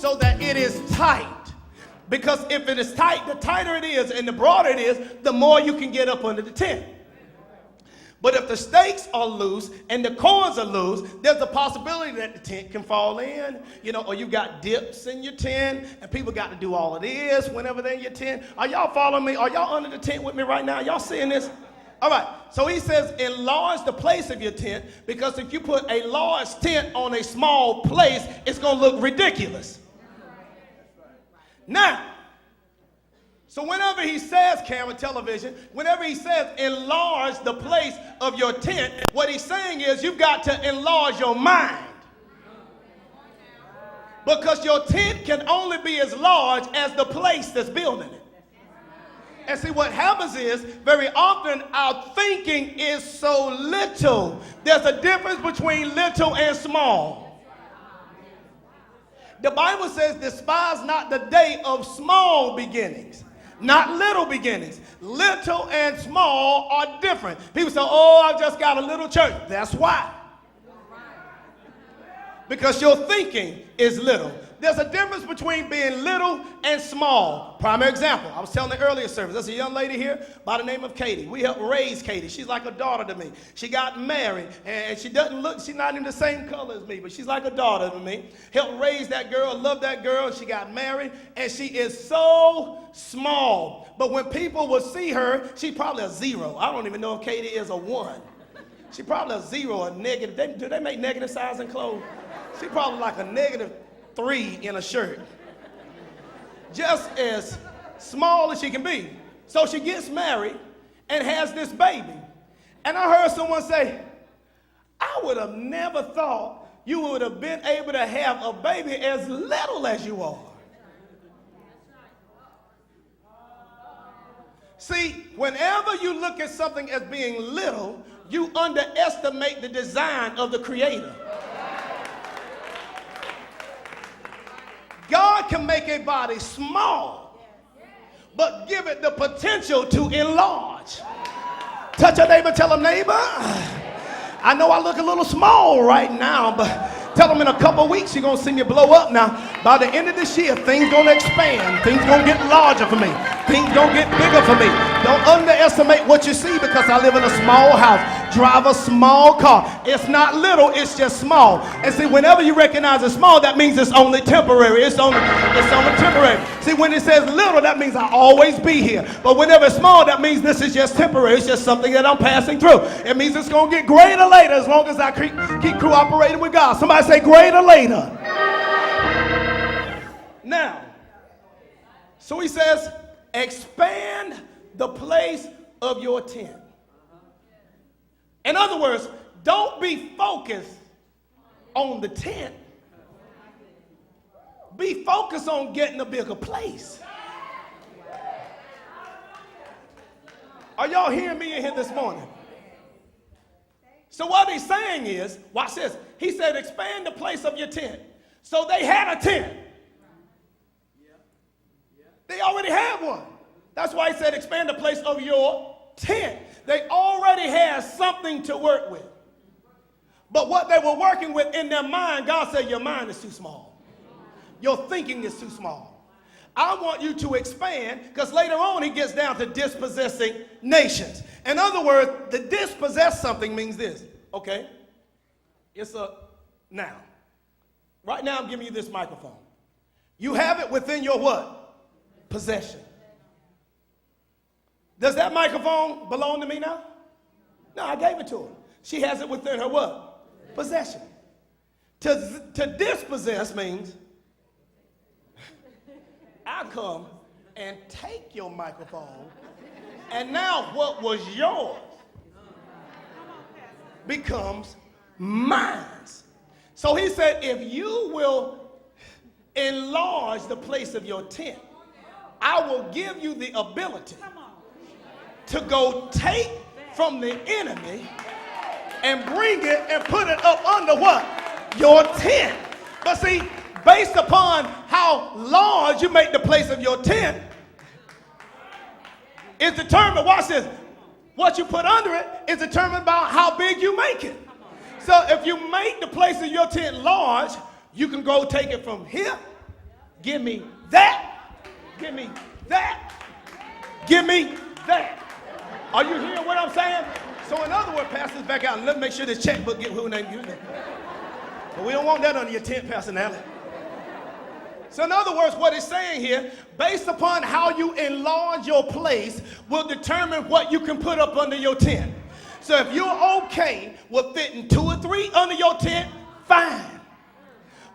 so that it is tight. Because if it is tight, the tighter it is and the broader it is, the more you can get up under the tent. But if the stakes are loose and the cords are loose, there's a possibility that the tent can fall in, or you got dips in your tent, and people got to do all of this whenever they're in your tent. Are y'all following me? Are y'all under the tent with me right now? Y'all seeing this? All right, so he says enlarge the place of your tent, because if you put a large tent on a small place, it's going to look ridiculous. Now, so whenever he says, camera, television, whenever he says enlarge the place of your tent, what he's saying is you've got to enlarge your mind. Because your tent can only be as large as the place that's building it. And see, what happens is very often our thinking is so little. There's a difference between little and small. The Bible says despise not the day of small beginnings. Not little beginnings. Little and small are different. People say, oh, I've just got a little church. That's why. Because your thinking is little. There's a difference between being little and small. Prime example, I was telling the earlier service, there's a young lady here by the name of Katie. We helped raise Katie. She's like a daughter to me. She got married, and she doesn't look, she's not even the same color as me, but she's like a daughter to me. Helped raise that girl, love that girl. She got married, and she is so small. But when people will see her, she's probably a 0. I don't even know if Katie is a 1. She's probably a 0, a negative. Do they make negative size in clothes? She's probably like a -3 in a shirt. Just as small as she can be. So she gets married and has this baby. And I heard someone say, I would have never thought you would have been able to have a baby as little as you are. See, whenever you look at something as being little, you underestimate the design of the Creator. God can make a body small, but give it the potential to enlarge. Touch a neighbor, tell them, neighbor, I know I look a little small right now, but tell them in a couple weeks you're going to see me blow up. Now, by the end of this year, things going to expand. Things going to get larger for me. Things going to get bigger for me. Don't underestimate what you see, because I live in a small house, drive a small car. It's not little, it's just small. And see, whenever you recognize it's small, that means it's only temporary. It's only temporary. See, when it says little, that means I'll always be here. But whenever it's small, that means this is just temporary. It's just something that I'm passing through. It means it's going to get greater later as long as I keep cooperating with God. Somebody say greater later. Now, so he says, expand the place of your tent. In other words, don't be focused on the tent. Be focused on getting a bigger place. Are y'all hearing me in here this morning? So what he's saying is, watch this. He said, expand the place of your tent. So they had a tent. They already had one. That's why he said, expand the place of your tent. They already had something to work with. But what they were working with in their mind, God said, your mind is too small. Your thinking is too small. I want you to expand, because later on he gets down to dispossessing nations. In other words, to dispossess something means this. Okay? Now. Right now I'm giving you this microphone. You have it within your what? Possession. Does that microphone belong to me now? No, I gave it to her. She has it within her what? Possession. To dispossess means I come and take your microphone, and now what was yours becomes mine. So he said, if you will enlarge the place of your tent, I will give you the ability to go take from the enemy and bring it and put it up under what? Your tent. But see, based upon how large you make the place of your tent, is determined, watch this, what you put under it is determined by how big you make it. So if you make the place of your tent large, you can go take it from here Give me that. Give me that. Give me that. Are you hearing what I'm saying? So in other words, pass this back out and let's make sure this checkbook get who name you. But we don't want that under your tent, Pastor Nally. So in other words, what it's saying here, based upon how you enlarge your place will determine what you can put up under your tent. So if you're okay with fitting 2 or 3 under your tent, fine.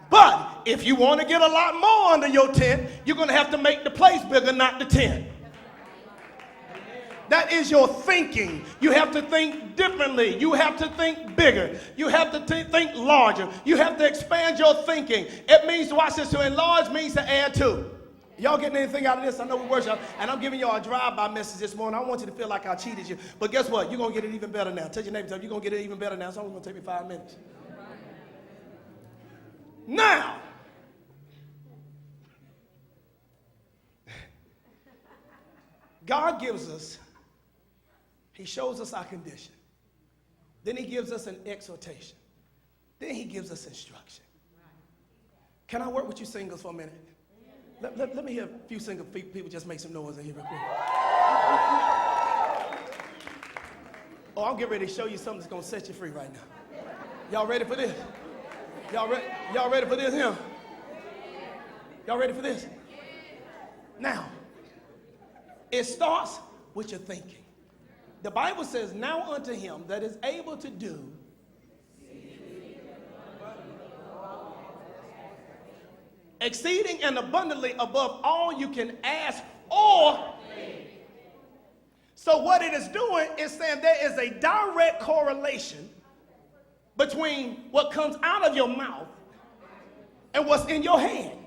But if you want to get a lot more under your tent, you're going to have to make the place bigger, not the tent. That is your thinking. You have to think differently. You have to think bigger. You have to think larger. You have to expand your thinking. It means, watch this, to enlarge means to add to. Y'all getting anything out of this? I know we worship, and I'm giving y'all a drive-by message this morning. I want you to feel like I cheated you. But guess what? You're going to get it even better now. Tell your neighbor, you're going to get it even better now. It's only going to take me 5 minutes. Now, God gives us, he shows us our condition. Then he gives us an exhortation. Then he gives us instruction. Can I work with you singles for a minute? Let me hear a few single people just make some noise in here real quick. Oh, I'm getting ready to show you something that's going to set you free right now. Y'all ready for this? Y'all ready for this here? Y'all ready for this? Now, it starts with your thinking. The Bible says, now unto him that is able to do exceeding and abundantly above all you can ask or think. So what it is doing is saying there is a direct correlation between what comes out of your mouth and what's in your hand.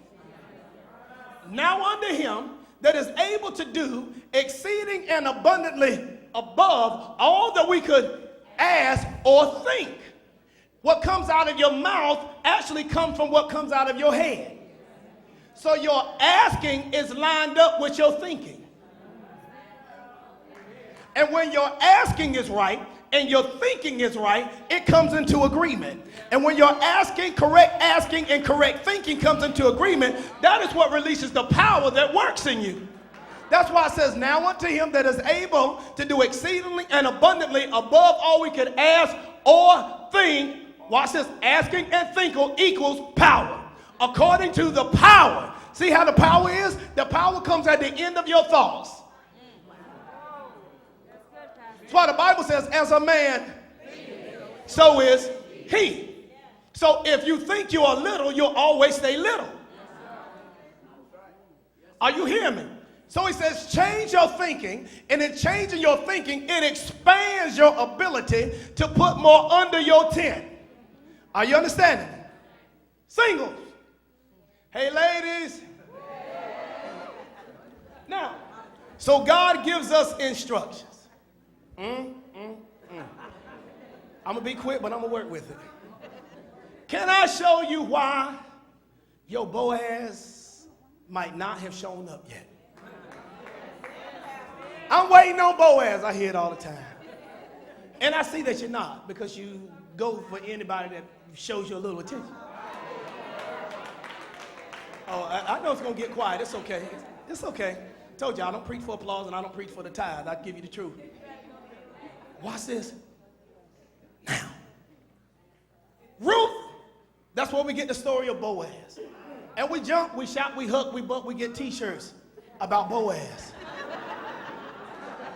Now unto him that is able to do exceeding and abundantly above all that we could ask or think. What comes out of your mouth actually comes from what comes out of your head. So your asking is lined up with your thinking. And when your asking is right and your thinking is right, it comes into agreement. And when your correct asking and correct thinking comes into agreement, that is what releases the power that works in you. That's why it says, now unto him that is able to do exceedingly and abundantly above all we could ask or think. Watch this, asking and thinking equals power. According to the power. See how the power is? The power comes at the end of your thoughts. That's why the Bible says, as a man, so is he. So if you think you are little, you'll always stay little. Are you hearing me? So he says, change your thinking, and in changing your thinking, it expands your ability to put more under your tent. Are you understanding? Singles. Hey, ladies. Now, so God gives us instructions. I'm going to be quick, but I'm going to work with it. Can I show you why your Boaz might not have shown up yet? I'm waiting on Boaz. I hear it all the time. And I see that you're not, because you go for anybody that shows you a little attention. Oh, I know it's going to get quiet. It's okay. It's okay. Told you, I don't preach for applause and I don't preach for the tithe. I give you the truth. Watch this. Now, Ruth, that's where we get the story of Boaz. And we jump, we shout, we hook, we buck, we get t-shirts about Boaz.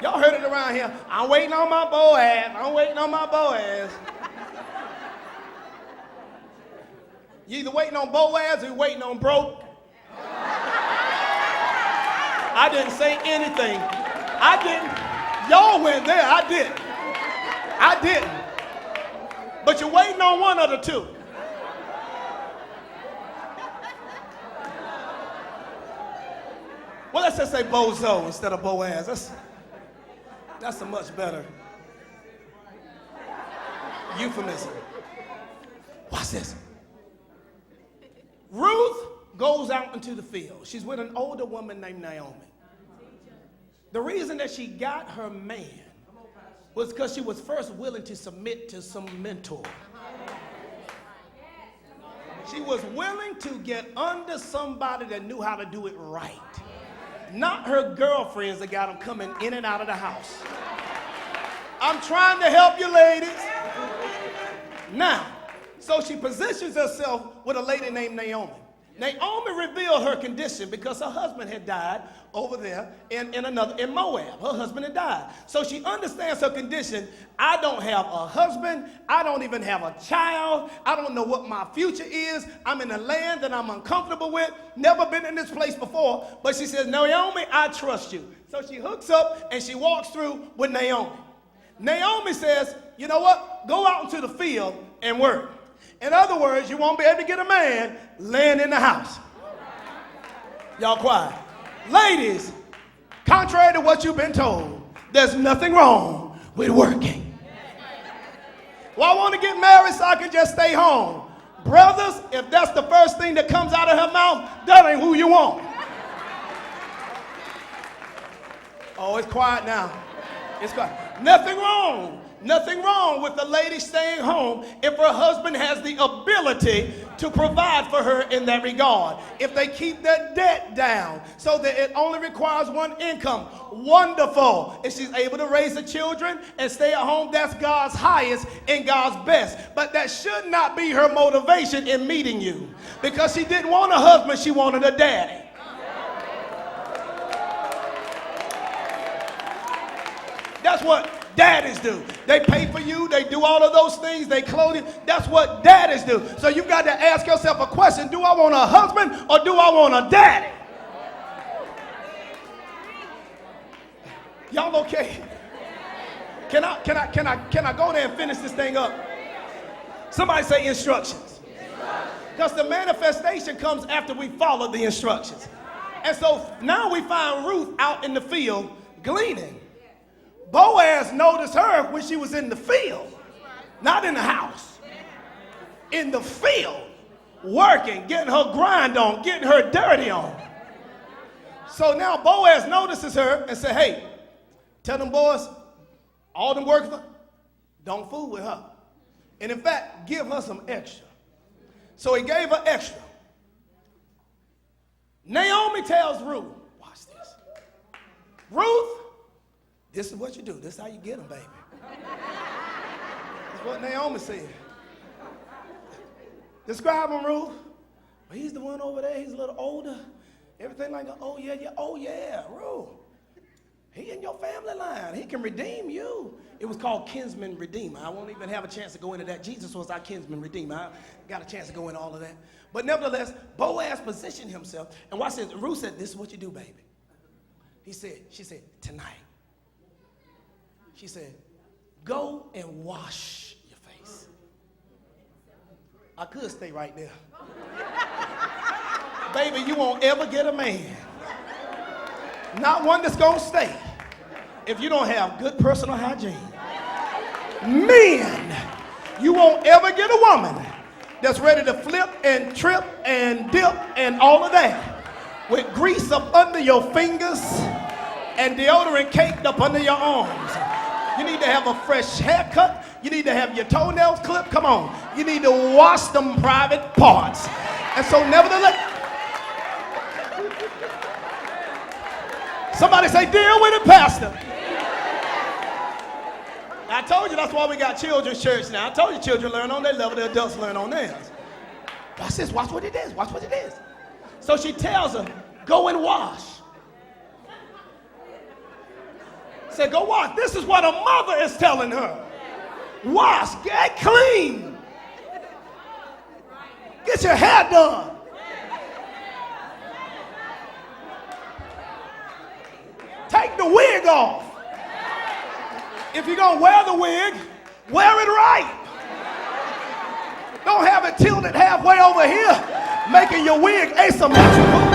Y'all heard it around here. I'm waiting on my Boaz. I'm waiting on my Boaz. You either waiting on Boaz or you waiting on broke. I didn't say anything. I didn't. Y'all went there. I didn't. I didn't. But you're waiting on one of the two. Well, let's just say Bozo instead of Boaz. That's a much better euphemism. Watch this. Ruth goes out into the field. She's with an older woman named Naomi. The reason that she got her man was because she was first willing to submit to some mentor. She was willing to get under somebody that knew how to do it right. Not her girlfriends that got them coming in and out of the house. I'm trying to help you, ladies. Now, so she positions herself with a lady named Naomi. Naomi revealed her condition because her husband had died over there in Moab. Her husband had died. So she understands her condition. I don't have a husband. I don't even have a child. I don't know what my future is. I'm in a land that I'm uncomfortable with. Never been in this place before. But she says, Naomi, I trust you. So she hooks up and she walks through with Naomi. Naomi says, you know what? Go out into the field and work. In other words, you won't be able to get a man laying in the house. Y'all quiet. Ladies, contrary to what you've been told, there's nothing wrong with working. Well, I want to get married so I can just stay home. Brothers, if that's the first thing that comes out of her mouth, that ain't who you want. Oh, it's quiet now. It's quiet. Nothing wrong. Nothing wrong with the lady staying home if her husband has the ability to provide for her in that regard. If they keep their debt down so that it only requires one income, wonderful. If she's able to raise the children and stay at home, that's God's highest and God's best. But that should not be her motivation in meeting you, because she didn't want a husband, she wanted a daddy. That's what daddies do. They pay for you. They do all of those things. They clothe you. That's what daddies do. So you've got to ask yourself a question. Do I want a husband or do I want a daddy? Y'all okay? Can I go there and finish this thing up? Somebody say instructions. Because the manifestation comes after we follow the instructions. And so now we find Ruth out in the field gleaning. Boaz noticed her when she was in the field, not in the house, in the field, working, getting her grind on, getting her dirty on. So now Boaz notices her and said, hey, tell them boys, all them workers, don't fool with her. And in fact, give her some extra. So he gave her extra. Naomi tells Ruth, watch this. Ruth, this is what you do. This is how you get them, baby. That's what Naomi said. Describe him, Ruth. Well, he's the one over there. He's a little older. Everything like, oh, yeah, Ruth. He in your family line. He can redeem you. It was called kinsman redeemer. I won't even have a chance to go into that. Jesus was our kinsman redeemer. I got a chance to go into all of that. But nevertheless, Boaz positioned himself. And watch this. Ruth said, this is what you do, baby. She said, tonight. She said, go and wash your face. I could stay right there. Baby, you won't ever get a man. Not one that's going to stay if you don't have good personal hygiene. Men, you won't ever get a woman that's ready to flip and trip and dip and all of that with grease up under your fingers and deodorant caked up under your arms. You need to have a fresh haircut. You need to have your toenails clipped. Come on. You need to wash them private parts. And so nevertheless, somebody say, deal with it, Pastor. I told you that's why we got children's church now. I told you children learn on their level, the adults learn on theirs. Watch this. Watch what it is. Watch what it is. So she tells her, go and wash. Said, go wash. This is what a mother is telling her. Wash, get clean. Get your hair done. Take the wig off. If you're going to wear the wig, wear it right. Don't have it tilted halfway over here, making your wig asymmetrical.